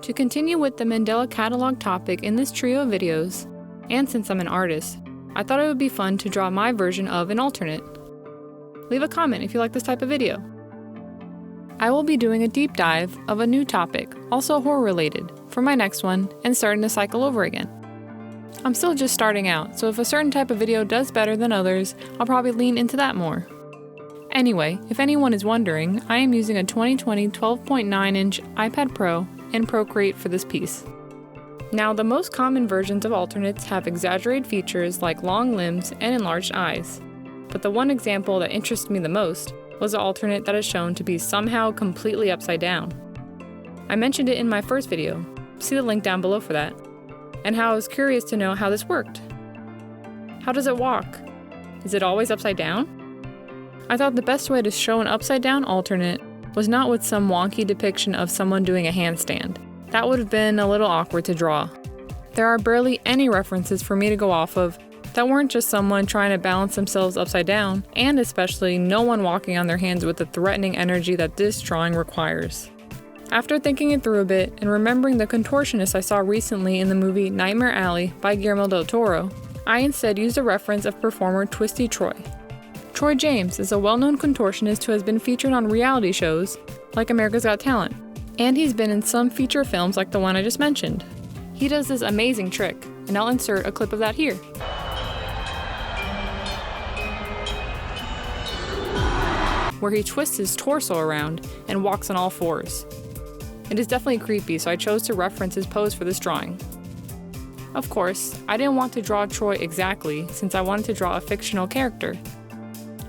To continue with the Mandela Catalogue topic in this trio of videos, and since I'm an artist, I thought it would be fun to draw my version of an alternate. Leave a comment if you like this type of video. I will be doing a deep dive of a new topic, also horror related, for my next one and starting the cycle over again. I'm still just starting out, so if a certain type of video does better than others, I'll probably lean into that more. Anyway, if anyone is wondering, I am using a 2020 12.9-inch iPad Pro and Procreate for this piece. Now, the most common versions of alternates have exaggerated features like long limbs and enlarged eyes. But the one example that interested me the most was the alternate that is shown to be somehow completely upside down. I mentioned it in my first video, see the link down below for that, and how I was curious to know how this worked. How does it walk? Is it always upside down? I thought the best way to show an upside down alternate was not with some wonky depiction of someone doing a handstand. That would have been a little awkward to draw. There are barely any references for me to go off of that weren't just someone trying to balance themselves upside down, and especially no one walking on their hands with the threatening energy that this drawing requires. After thinking it through a bit and remembering the contortionist I saw recently in the movie Nightmare Alley by Guillermo del Toro, I instead used a reference of performer Twisty Troy. Troy James is a well-known contortionist who has been featured on reality shows like America's Got Talent, and he's been in some feature films like the one I just mentioned. He does this amazing trick, and I'll insert a clip of that here. Where he twists his torso around and walks on all fours. It is definitely creepy, so I chose to reference his pose for this drawing. Of course, I didn't want to draw Troy exactly since I wanted to draw a fictional character.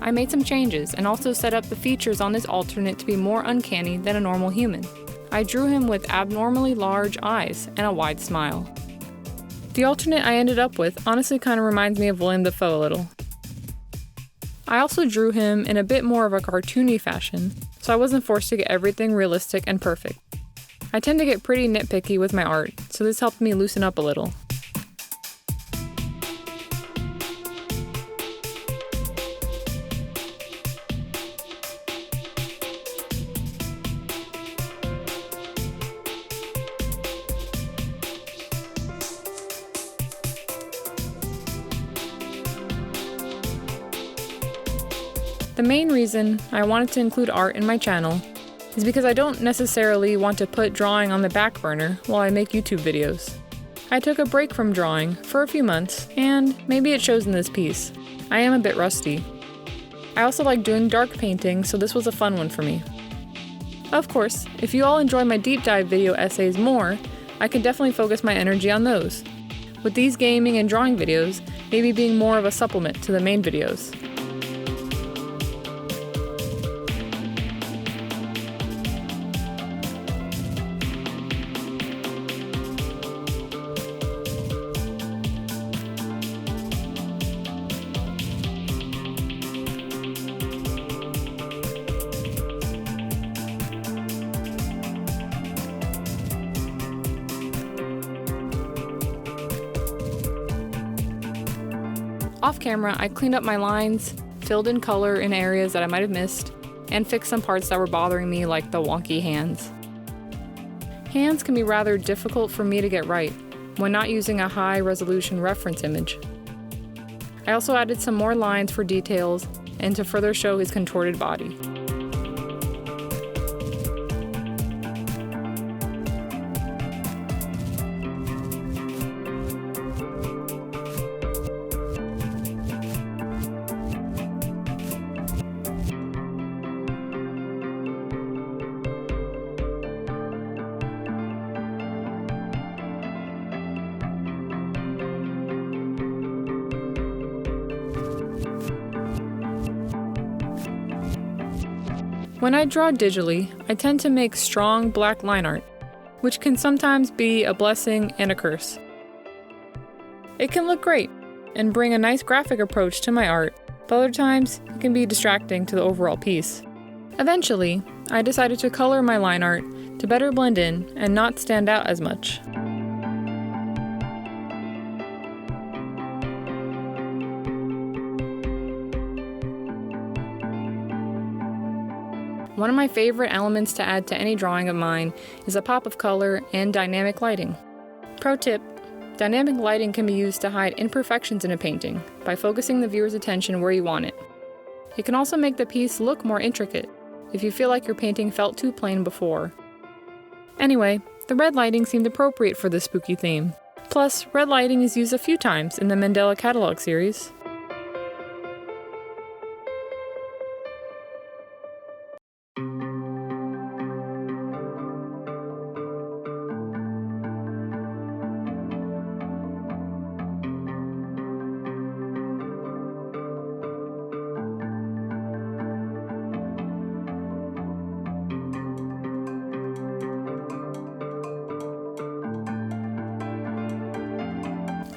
I made some changes and also set up the features on this alternate to be more uncanny than a normal human. I drew him with abnormally large eyes and a wide smile. The alternate I ended up with honestly kind of reminds me of William Dafoe a little. I also drew him in a bit more of a cartoony fashion, so I wasn't forced to get everything realistic and perfect. I tend to get pretty nitpicky with my art, so this helped me loosen up a little. The main reason I wanted to include art in my channel is because I don't necessarily want to put drawing on the back burner while I make YouTube videos. I took a break from drawing for a few months, and maybe it shows in this piece. I am a bit rusty. I also like doing dark painting, so this was a fun one for me. Of course, if you all enjoy my deep dive video essays more, I can definitely focus my energy on those, with these gaming and drawing videos maybe being more of a supplement to the main videos. Off camera, I cleaned up my lines, filled in color in areas that I might have missed, and fixed some parts that were bothering me like the wonky hands. Hands can be rather difficult for me to get right when not using a high-resolution reference image. I also added some more lines for details and to further show his contorted body. When I draw digitally, I tend to make strong black line art, which can sometimes be a blessing and a curse. It can look great and bring a nice graphic approach to my art, but other times it can be distracting to the overall piece. Eventually, I decided to color my line art to better blend in and not stand out as much. One of my favorite elements to add to any drawing of mine is a pop of color and dynamic lighting. Pro tip: dynamic lighting can be used to hide imperfections in a painting by focusing the viewer's attention where you want it. It can also make the piece look more intricate if you feel like your painting felt too plain before. Anyway, the red lighting seemed appropriate for this spooky theme. Plus, red lighting is used a few times in the Mandela Catalogue series.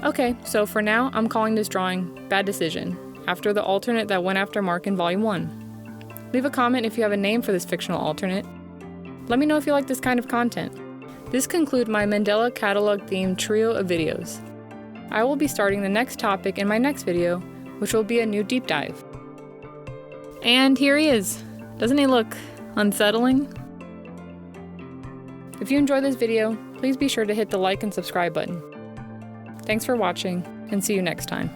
Okay, so for now, I'm calling this drawing Bad Decision, after the alternate that went after Mark in Volume 1. Leave a comment if you have a name for this fictional alternate. Let me know if you like this kind of content. This concludes my Mandela Catalogue themed trio of videos. I will be starting the next topic in my next video, which will be a new deep dive. And here he is. Doesn't he look unsettling? If you enjoyed this video, please be sure to hit the like and subscribe button. Thanks for watching, and see you next time.